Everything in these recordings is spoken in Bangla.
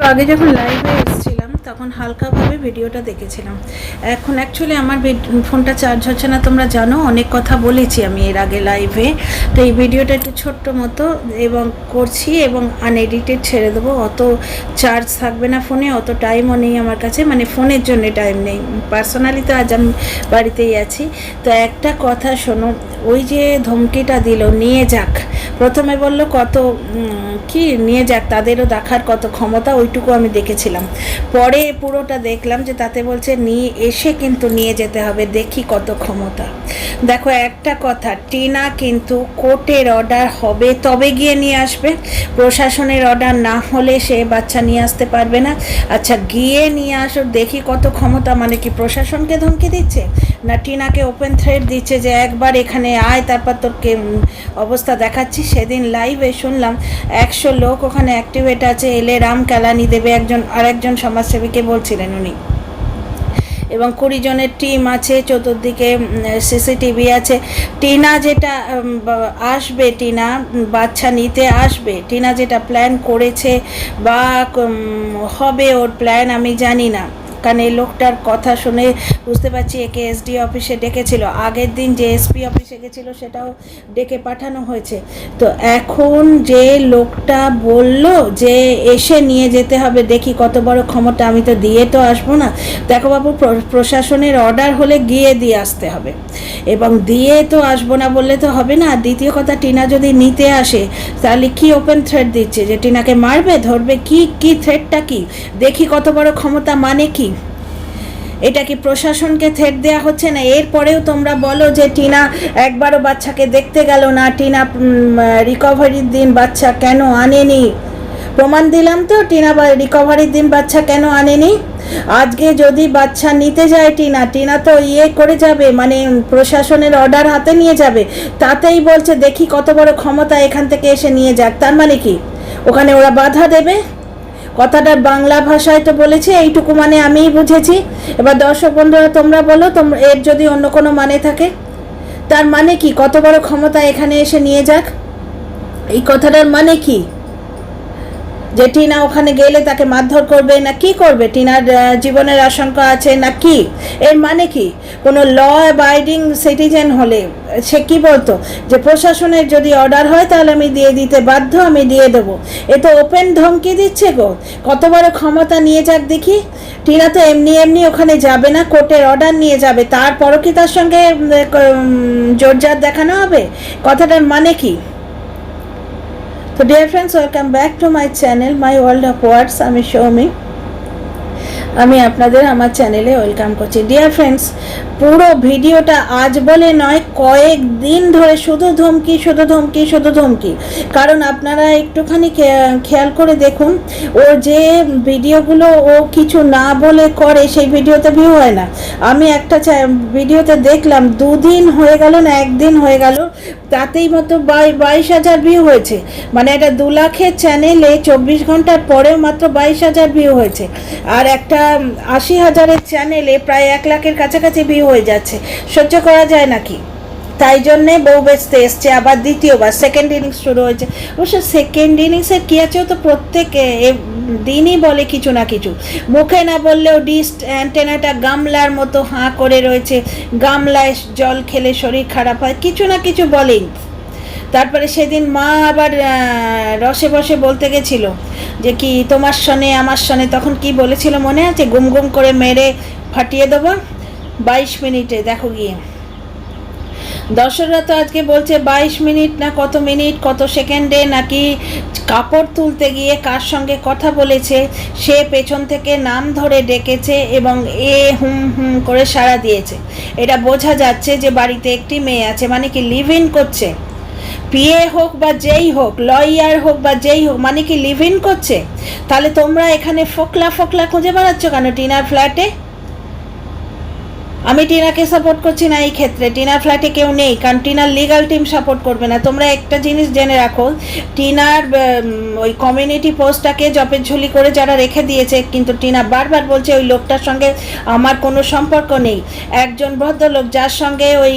আগে যখন লাইভে এসেছিলাম তখন হালকাভাবে ভিডিওটা দেখেছিলাম। এখন অ্যাকচুয়ালি আমার ফোনটা চার্জ হচ্ছে না, তোমরা জানো অনেক কথা বলেছি আমি এর আগে লাইভে। তো এই ভিডিওটা একটু ছোট্ট মতো এবং করছি এবং আনএডিটেড ছেড়ে দেবো। অত চার্জ থাকবে না ফোনে, অত টাইমও নেই আমার কাছে, মানে ফোনের জন্য টাইম নেই। পার্সোনালি তো আজ আমি বাড়িতেই আছি। তো একটা কথা শোনো, ওই যে ধমকিটা দিল নিয়ে যাক, প্রথমে বললো কত কি নিয়ে যাক, তাদেরও দেখার কত ক্ষমতা, ওইটুকু আমি দেখেছিলাম। পরে পুরোটা দেখলাম যে তাতে বলছে নিয়ে এসে কিন্তু নিয়ে যেতে হবে, দেখি কত ক্ষমতা। দেখো একটা কথা, টিনা কিন্তু কোর্টের অর্ডার হবে তবে গিয়ে নিয়ে আসবে, প্রশাসনের অর্ডার না হলে সে বাচ্চা নিয়ে আসতে পারবে না। আচ্ছা গিয়ে নিয়ে আসো, দেখি কত ক্ষমতা, মানে কি প্রশাসনকে ধমকি দিচ্ছে না টিনাকে ওপেন থ্রেট দিচ্ছে যে একবার এখানে আয় তারপর তোকে অবস্থা দেখাচ্ছি। সেদিন লাইভে শুনলাম 100 লোক ওখানে অ্যাক্টিভেট আছে, এলে রাম কেলানি দেবে, আরেকজন সমাজসেবীকে বলছিলেন উনি, এবং 20 জনের টিম আছে, চতুর্দিকে সিসিটিভি আছে। টিনা যেটা আসবে, টিনা বাচ্চা নিতে আসবে, টিনা যেটা প্ল্যান করেছে বা হবে ওর প্ল্যান আমি জানি না, কারণ এই লোকটার কথা শুনে বুঝতে পারছি একে এসডি অফিসে ডেকেছিল, আগের দিন যে এসপি অফিসে গেছিল সেটাও ডেকে পাঠানো হয়েছে। তো এখন যে লোকটা বলল যে এসে নিয়ে যেতে হবে, দেখি কত বড় ক্ষমতা, আমি তো দিয়ে তো আসবো না। দেখো বাবু, প্রশাসনের অর্ডার হলে গিয়ে দিয়ে আসতে হবে, এবং দিয়ে তো আসবো না বললে তো হবে না। দ্বিতীয় কথা, টিনা যদি নিতে আসে তাহলে কি ওপেন থ্রেট দিচ্ছে যে টিনাকে মারবে, ধরবে, কি থ্রেটটা কি, দেখি কত বড় ক্ষমতা, মানে কি এটা কি প্রশাসনকে থ্রেট দেওয়া হচ্ছে না? এরপরেও তোমরা বলো যে টিনা একবারও বাচ্চাকে দেখতে গেল না, টিনা রিকভারির দিন বাচ্চা কেন আনেনি, প্রমাণ দিলাম তো টিনা রিকভারির দিন বাচ্চা কেন আনেনি। আজকে যদি বাচ্চা নিতে যায় টিনা তো করে যাবে, মানে প্রশাসনের অর্ডার হাতে নিয়ে যাবে, তাতেই বলছে দেখি কত বড় ক্ষমতা, এখান থেকে এসে নিয়ে যাক, তার মানে কি ওখানে ওরা বাধা দেবে? কথাটা বাংলা ভাষায় তো বলেছে, এইটুকু মানে আমিই বুঝেছি। এবার দর্শক বন্ধুরা তোমরা বলো, তোমরা এর যদি অন্য কোনো মানে থাকে, তার মানে কি কত বড় ক্ষমতা এখানে এসে নিয়ে যাক, এই কথাটার মানে কি? যে টিনা ওখানে গেলে তাকে মারধর করবে না কি করবে, টিনার জীবনের আশঙ্কা আছে না কি, এর মানে কি? কোনো ল অ্যাবাইডিং সিটিজেন হলে সে কি বলতো যে প্রশাসনের যদি অর্ডার হয় তাহলে আমি দিয়ে দিতে বাধ্য, আমি দিয়ে দেবো। এ তো ওপেন ধমকি দিচ্ছে গো, কত বড় ক্ষমতা, নিয়ে যাক দেখি। টিনা তো এমনি ওখানে যাবে না, কোর্টের অর্ডার নিয়ে যাবে, তারপরও কি তার সঙ্গে জোরজার দেখানো হবে? কথাটার মানে কি? So dear friends, welcome back to my channel, my world of words. আমি সৌমি, আমি আপনাদের আমার চ্যানেলে ওয়েলকাম করছি। ডিয়ার ফ্রেন্ডস, পুরো ভিডিওটা আজ বলে নয়, কয়েকদিন ধরে শুধু ধমকি। কারণ আপনারা একটুখানি খেয়াল করে দেখুন, ও যে ভিডিওগুলো ও কিছু না বলে করে সেই ভিডিওতে ভিউ হয় না। আমি একটা ভিডিওতে দেখলাম 2 দিন হয়ে গেল না 1 দিন হয়ে গেল, তাতেই মতো 22,000 ভিউ হয়েছে। মানে এটা 2 লাখের চ্যানেলে 24 ঘন্টার পরেও মাত্র 22,000 ভিউ হয়েছে, আর একটা 80,000-এর চ্যানেলে প্রায় 1 লাখের কাছাকাছি ভিউ হয়ে যাচ্ছে। সহ্য করা যায় নাকি? তাই জন্যে বউ বেচতে এসছে আবার দ্বিতীয়বার, সেকেন্ড ইনিংস শুরু হয়েছে। অবশ্য সেকেন্ড ইনিংসের কী আছে, ও তো প্রত্যেক দিনই বলে কিছু না কিছু, মুখে না বললেও ডিশ অ্যান্টেনাটা গামলার মতো হাঁ করে রয়েছে, গামলায় জল খেলে শরীর খারাপ হয়, কিছু না কিছু বলেই। তারপরে সেদিন মা আবার রসে বসে বলতে গেছিল যে কি তোমার শোনে আমার শোনে, তখন কি বলেছিল মনে আছে? গুম করে মেরে ফাটিয়ে দেবো 22 মিনিটে। দেখো গিয়ে দর্শকরা তো আজকে বলছে 22 মিনিট না কত মিনিট কত সেকেন্ডে নাকি কাপড় তুলতে গিয়ে কার সঙ্গে কথা বলেছে, সে পেছন থেকে নাম ধরে ডেকেছে এবং হুম করে সাড়া দিয়েছে। এটা বোঝা যাচ্ছে যে বাড়িতে একটি মেয়ে আছে, মানে কি লিভ ইন করছে। পিএ হোক বা যেই হোক, লয়ার হোক বা যেই হোক, মানে কি লিভ ইন করছে। তাহলে তোমরা এখানে ফোকলা খুঁজে বেড়াচ্ছ কেন টিনার ফ্ল্যাটে? আমি টিনাকে সাপোর্ট করছি না এই ক্ষেত্রে, টিনার ফ্ল্যাটে কেউ নেই, কারণ টিনার লিগাল টিম সাপোর্ট করবে না। তোমরা একটা জিনিস জেনে রাখো, টিনার ওই কমিউনিটি পোস্টটাকে জপের ঝুলি করে যারা রেখে দিয়েছে, কিন্তু টিনা বারবার বলছে ওই লোকটার সঙ্গে আমার কোনো সম্পর্ক নেই। একজন ভদ্রলোক যার সঙ্গে ওই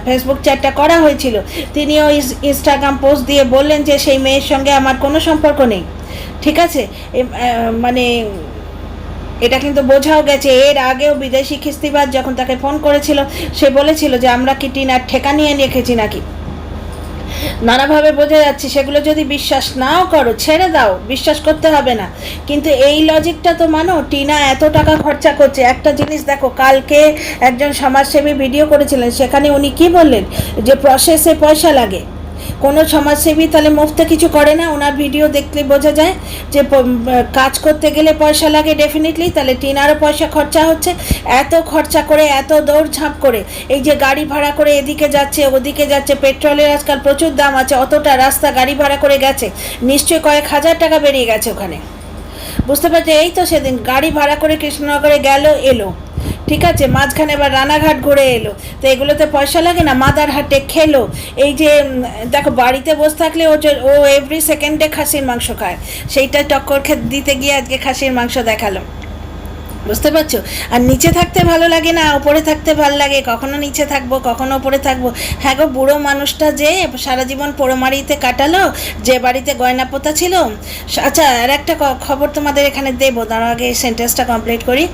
ফেসবুক চ্যাটটা করা হয়েছিল, তিনিও ইনস্টাগ্রাম পোস্ট দিয়ে বললেন যে সেই মেয়ের সঙ্গে আমার কোনো সম্পর্ক নেই। ঠিক আছে, মানে এটা কিন্তু বোঝাও গেছে। এর আগেও বিদেশি খিস্তিবাজ যখন তাকে ফোন করেছিল, সে বলেছিল যে আমরা কি টিনার ঠেকা নিয়ে রেখেছি নাকি। নানাভাবে বোঝা যাচ্ছে। সেগুলো যদি বিশ্বাস নাও করো, ছেড়ে দাও, বিশ্বাস করতে হবে না। কিন্তু এই লজিকটা তো মানো, টিনা এত টাকা খরচা করছে। একটা জিনিস দেখো, কালকে একজন সমাজসেবী ভিডিও করেছিলেন, সেখানে উনি কি বললেন, যে প্রসেসে পয়সা লাগে। কোনো সমাজসেবী তাহলে মুফতে কিছু করে না, ওনার ভিডিও দেখলে বোঝা যায় যে কাজ করতে গেলে পয়সা লাগে ডেফিনেটলি। তাহলে টিনারও পয়সা খরচা হচ্ছে। এত খরচা করে, এত দৌড়ঝাঁপ করে, এই যে গাড়ি ভাড়া করে এদিকে যাচ্ছে ওদিকে যাচ্ছে, পেট্রোলের আজকাল প্রচুর দাম আছে, অতটা রাস্তা গাড়ি ভাড়া করে গেছে, নিশ্চয়ই কয়েক হাজার টাকা বেরিয়ে গেছে ওখানে। বুঝতে পারছি। এই তো সেদিন গাড়ি ভাড়া করে কৃষ্ণনগরে গেল, এলো, ঠিক আছে, মাঝখানে এবার রানাঘাট ঘুরে এলো। তো এগুলোতে পয়সা লাগে না? মাদারহাটে খেলো। এই যে দেখো, বাড়িতে বসে থাকলে ও এভরি সেকেন্ডে খাসির মাংস খায়, সেইটা টক্কর দিতে গিয়ে আজকে খাসির মাংস দেখালো। বুঝতে পারছো? আর নিচে থাকতে ভালো লাগে না, ওপরে থাকতে ভালো লাগে। কখনো নিচে থাকবো, কখনো ওপরে থাকবো। হ্যাঁ গো, বুড়ো মানুষটা যে সারা জীবন পোড়োমারিতে কাটালো, যে বাড়িতে গয়না পোতা ছিল। আচ্ছা, আর একটা খবর তোমাদের এখানে দেবো, তার আগে এই সেন্টেন্সটা কমপ্লিট করি।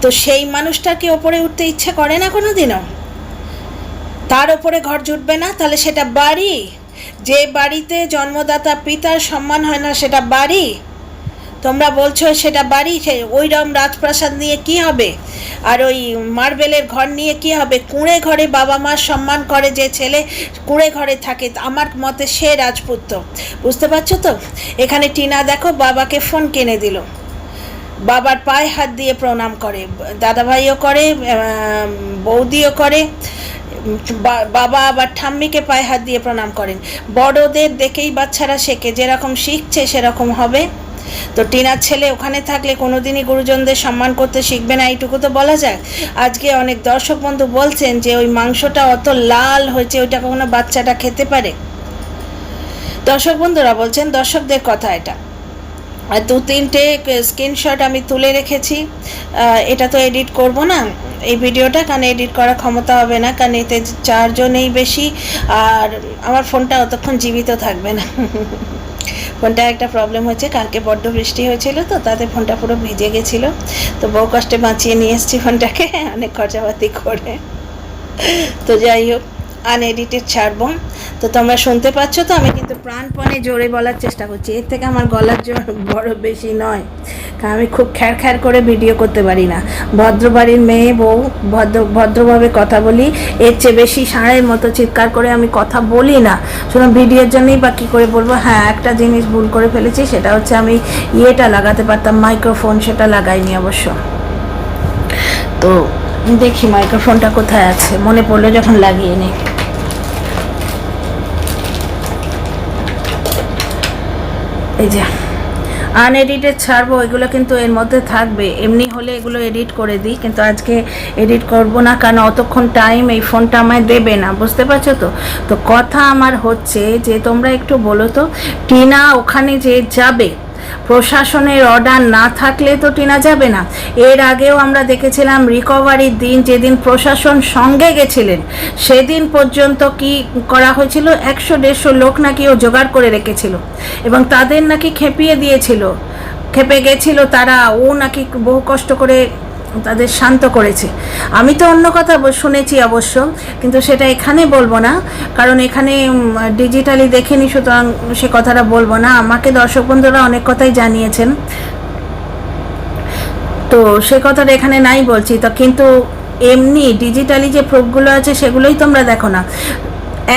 তো সেই মানুষটা কি ওপরে উঠতে ইচ্ছে করে না কোনো দিনও? তার ওপরে ঘর জুটবে না? তাহলে সেটা বাড়ি? যে বাড়িতে জন্মদাতা পিতার সম্মান হয় না, সেটা বাড়ি? তোমরা বলছো সেটা বাড়ি? ওইরকম রাজপ্রাসাদ নিয়ে কি হবে? আর ওই মার্বেলের ঘর নিয়ে কি হবে? কুঁড়ে ঘরে বাবা মার সম্মান করে যে ছেলে কুঁড়ে ঘরে থাকে, আমার মতে সে রাজপুত্র। বুঝতে পারছো তো? এখানে টিনা দেখো, বাবাকে ফোন কিনে দিল, বাবার পায়ে হাত দিয়ে প্রণাম করে, দাদাভাইও করে, বৌদিও করে, বাবা আবার ঠাম্মিকে পায়ে হাত দিয়ে প্রণাম করেন। বড়দের দেখেই বাচ্চারা শেখে, যেরকম শিখছে সেরকম হবে। তো টিনার ছেলে ওখানে থাকলে কোনোদিনই গুরুজনদের সম্মান করতে শিখবে না, এইটুকু তো বলা যায়। আজকে অনেক দর্শক বন্ধু বলছেন যে ওই মাংসটা অত লাল হয়েছে, ওইটা কখনো বাচ্চাটা খেতে পারে? দর্শক বন্ধুরা বলছেন, দর্শকদের কথা এটা। আর 2-3টে স্ক্রিনশট আমি তুলে রেখেছি। এটা তো এডিট করব না এই ভিডিওটা, কারণ এডিট করার ক্ষমতা হবে না, কারণ এতে 4 জনেই বেশি, আর আমার ফোনটা অতক্ষণ জীবিত থাকবে না। ফোনটা একটা প্রবলেম হয়েছে, কালকে বড্ড বৃষ্টি হয়েছিল, তো তাতে ফোনটা পুরো ভিজে গেছিলো। তো বহু কষ্টে বাঁচিয়ে নিয়ে এসেছি ফোনটাকে, অনেক খরচাপাতি করে। তো যাই হোক, আনএডিটেড ছাড়বো। তো তোমরা শুনতে পাচ্ছ তো, আমি কিন্তু প্রাণপণে জোরে বলার চেষ্টা করছি। এর থেকে আমার গলার জোর বড় বেশি নয়, কারণ আমি খুব খ্যার করে ভিডিও করতে পারি না। ভদ্রবাড়ির মেয়ে বউ, ভদ্রভাবে কথা বলি, এর চেয়ে বেশি ষাঁড়ের মতো চিৎকার করে আমি কথা বলি না। শুধু ভিডিওর জন্যই বা কী করে বলবো। হ্যাঁ, একটা জিনিস ভুল করে ফেলেছি, সেটা হচ্ছে আমি ইয়েটা লাগাতে পারতাম, মাইক্রোফোন, সেটা লাগাইনি অবশ্য। তো দেখি মাইক্রোফোনটা কোথায় আছে, মনে পড়লো যখন লাগিয়ে নিই। এই যে আনএডিটেড ছাড়বো, এগুলো কিন্তু এর মধ্যে থাকবে। এমনি হলে এগুলো এডিট করে দিই, কিন্তু আজকে এডিট করব না, কারণ অতক্ষণ টাইম এই ফোনটা আমায় দেবে না। বুঝতে পারছো তো? তো কথা আমার হচ্ছে যে তোমরা একটু বলো তো, টিনা ওখানে যে যাবে, প্রশাসনের অর্ডার না থাকলে তো টিনা যাবে না। এর আগেও আমরা দেখেছিলাম রিকভারির দিন, যেদিন প্রশাসন সঙ্গে গেছিলেন, সেদিন পর্যন্ত কি করা হয়েছিল, 100-150 লোক নাকি ও জোগাড় করে রেখেছিল, এবং তাদের নাকি খেপিয়ে দিয়েছিল, খেপে গেছিল তারা, ও নাকি বহু কষ্ট করে তাদের শান্ত করেছে। আমি তো অন্য কথা শুনেছি অবশ্য, কিন্তু সেটা এখানে বলবো না, কারণ এখানে ডিজিটালি দেখিনি, সুতরাং সে কথাটা বলবো না। আমাকে দর্শক বন্ধুরা অনেক কথাই জানিয়েছেন, তো সে কথাটা এখানে নাই বলছি। তো কিন্তু এমনি ডিজিটালি যে প্রুফগুলো আছে সেগুলোই তোমরা দেখো না।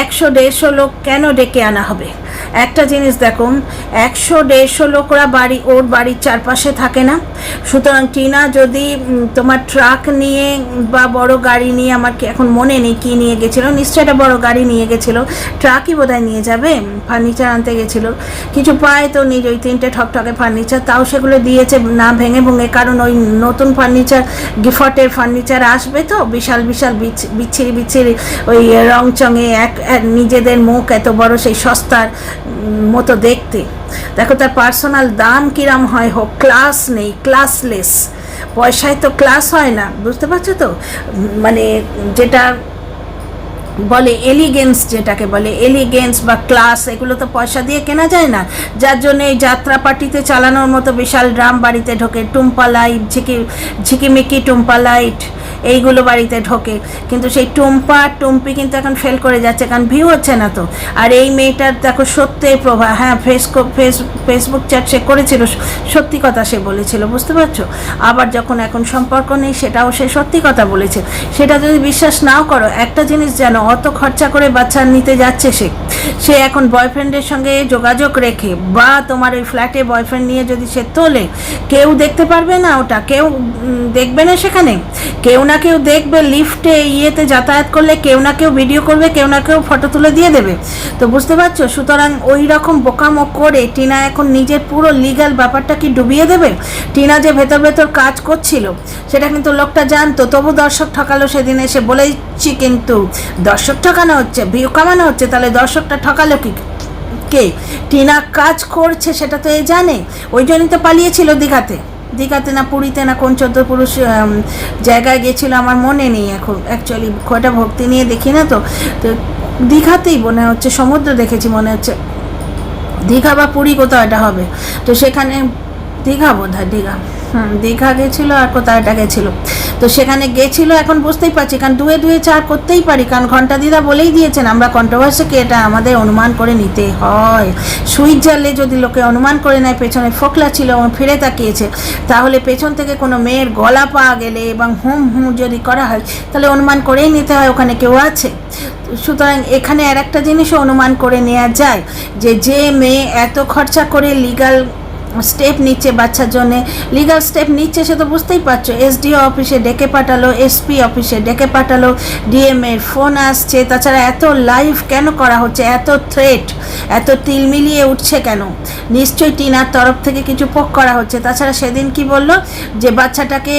100-150 লোক কেন ডেকে আনা হবে? একটা জিনিস দেখুন, 100-150 লোকরা ওর বাড়ির চারপাশে থাকে না। সুতরাং টিনা যদি তোমার ট্রাক নিয়ে বা বড় গাড়ি নিয়ে, আমার কি এখন মনে নেই কী নিয়ে গেছিলো, নিশ্চয়ই একটা বড় গাড়ি নিয়ে গেছিলো, ট্রাকই বোধহয় নিয়ে যাবে, ফার্নিচার আনতে গেছিলো, কিছু পায় তো নিজ, ওই 3টে ঠকঠকে ফার্নিচার, তাও সেগুলো দিয়েছে না ভেঙে ভেঙে, কারণ ওই নতুন ফার্নিচার, গিফটের ফার্নিচার আসবে তো, বিশাল বিশাল বিচ্ছিরি ওই রংচঙে, নিজেদের মুখ এত বড়, সেই সস্তার মতো দেখতে। দেখো তার পার্সোনাল দাম কিরাম হয় হোক, ক্লাস নেই, ক্লাসলেস। পয়সায় তো ক্লাস হয় না, বুঝতে পারছো তো? মানে যেটা বলে এলিগেন্স, যেটাকে বলে এলিগেন্স বা ক্লাস, এগুলো তো পয়সা দিয়ে কেনা যায় না, যার জন্য এই যাত্রা পার্টিতে চালানোর মতো বিশাল ড্রাম বাড়িতে ঢোকে, টুম্পা লাইট, ঝিকিমিকি টুম্পা লাইট এইগুলো বাড়িতে ঢোকে। কিন্তু সেই টুম্পি কিন্তু এখন ফেল করে যাচ্ছে, কারণ ভিউ হচ্ছে না তো। আর এই মেয়েটার দেখো সত্যের প্রভা, হ্যাঁ ফেসবুক চ্যাট সে করেছিল, সত্যি কথা সে বলেছিল, বুঝতে পারছো। আবার যখন এখন সম্পর্ক নেই সেটাও সে সত্যি কথা বলেছে। সেটা যদি বিশ্বাস নাও করো, একটা জিনিস জানো, অত খরচা করে বাচ্চা নিতে যাচ্ছে সে এখন বয়ফ্রেন্ডের সঙ্গে যোগাযোগ রেখে বা তোমার ওই ফ্ল্যাটে বয়ফ্রেন্ড নিয়ে যদি সে তোলে, কেউ দেখতে পারবে না, ওটা কেউ দেখবে না, সেখানে কেউ না কেউ দেখবে, লিফটে ইয়েতে যাতায়াত করলে কেউ না কেউ ভিডিও করবে, কেউ না কেউ ফটো তুলে দিয়ে দেবে। তো বুঝতে পারছো, সুতরাং ওই রকম বোকামো করে টিনা এখন নিজের পুরো লিগ্যাল ব্যাপারটা কি ডুবিয়ে দেবে। টিনা যে ভেতর কাজ করছিল সেটা কিন্তু লোকটা জানতো, তবু দর্শক ঠকালো সেদিন এসে বলেছি, কিন্তু দর্শক ঠকানো হচ্ছে, ভিউ কামানো হচ্ছে, তাহলে দর্শকটা ঠকালো কি কে? টিনা কাজ করছে সেটা তো এ জানে, ওই জন্যই তো পালিয়েছিল দীঘাতে না পুরীতে না কোন 14 পুরুষ জায়গায় গেছিলো, আমার মনে নেই এখন অ্যাকচুয়ালি, কয়টা ভক্তি নিয়ে দেখি না তো দীঘাতেই মনে হচ্ছে, সমুদ্র দেখেছি মনে হচ্ছে, দীঘা বা পুরী কোথাও এটা হবে। তো সেখানে দীঘা বোধ হয়, দীঘা গেছিলো, আর কোথাও এটা গেছিলো। তো সেখানে গেছিলো, এখন বুঝতেই পারছি, কারণ দুয়ে 4 করতেই পারি, কারণ ঘন্টা দিদা বলেই দিয়েছেন আমরা কন্ট্রোভার্সিকে এটা আমাদের অনুমান করে নিতে হয়। সুইচ জ্বালে যদি লোকে অনুমান করে নেয় পেছনে ফোকলা ছিল এবং ফিরে তাকিয়েছে, তাহলে পেছন থেকে কোনো মেয়ের গলা পাওয়া গেলে এবং হুম যদি করা হয়, তাহলে অনুমান করেই নিতে হয় ওখানে কেউ আছে। সুতরাং এখানে আর একটা জিনিসও অনুমান করে নেওয়া যায়, যে মেয়ে এত খরচা করে লিগ্যাল স্টেপ নিচ্ছে বাচ্চার জন্যে, লিগাল স্টেপ নিচ্ছে, সে তো বুঝতেই পারছো, এসডিও অফিসে ডেকে পাঠালো, এসপি অফিসে ডেকে পাঠালো, ডিএম এর ফোন আসছে, তাছাড়া এত লাইভ কেন করা হচ্ছে, এত থ্রেট, এত তিল মিলিয়ে উঠছে কেন? নিশ্চয়ই টিনার তরফ থেকে কিছু পোক করা হচ্ছে। তাছাড়া সেদিন কি বললো যে বাচ্চাটাকে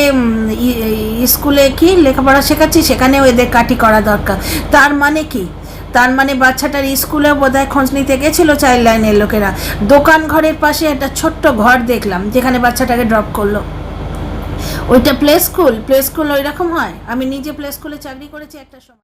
স্কুলে কি লেখাপড়া শেখাচ্ছি, সেখানেও এদের কাটি করা দরকার, তার মানে কি? তার মানে বাচ্চাটার স্কুলেও বোধহয় খোঁজ নিতে গেছিলো চাইল্ড লাইনের লোকেরা। দোকান ঘরের পাশে একটা ছোট্ট ঘর দেখলাম যেখানে বাচ্চাটাকে ড্রপ করলো, ওইটা প্লে স্কুল ওই রকম হয়। আমি নিজে প্লে স্কুলে চাকরি করেছি একটা সময়।